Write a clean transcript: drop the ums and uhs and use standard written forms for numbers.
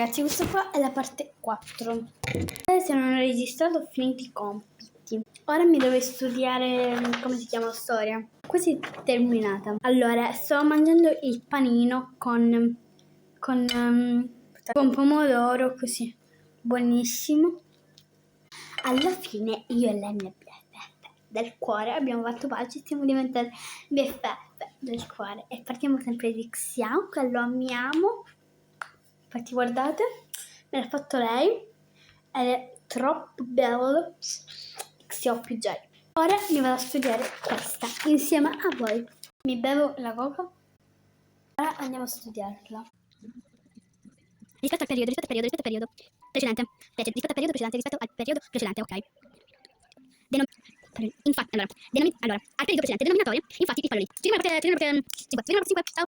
ragazzi, questa qua è la parte 4. Se non ho registrato ho finito i compiti. Ora mi devo studiare, come si chiama, storia. Quasi è terminata. Allora, sto mangiando il panino con pomodoro, così. Buonissimo. Alla fine io e lei mia BFF del cuore abbiamo fatto pace e siamo diventate BFF del cuore. E partiamo sempre di Xiao, che lo amiamo. Infatti guardate, me l'ha fatto lei ed è troppo bello. Xiao più J. Ora mi vado a studiare questa insieme a voi. Mi bevo la coca. Ora andiamo a studiarla. Rispetto al periodo precedente. Rispetto al periodo precedente, ok. Infatti, allora, al periodo precedente, denominatore, infatti, i palloni. Ci vediamo alla parte 5. Ciao.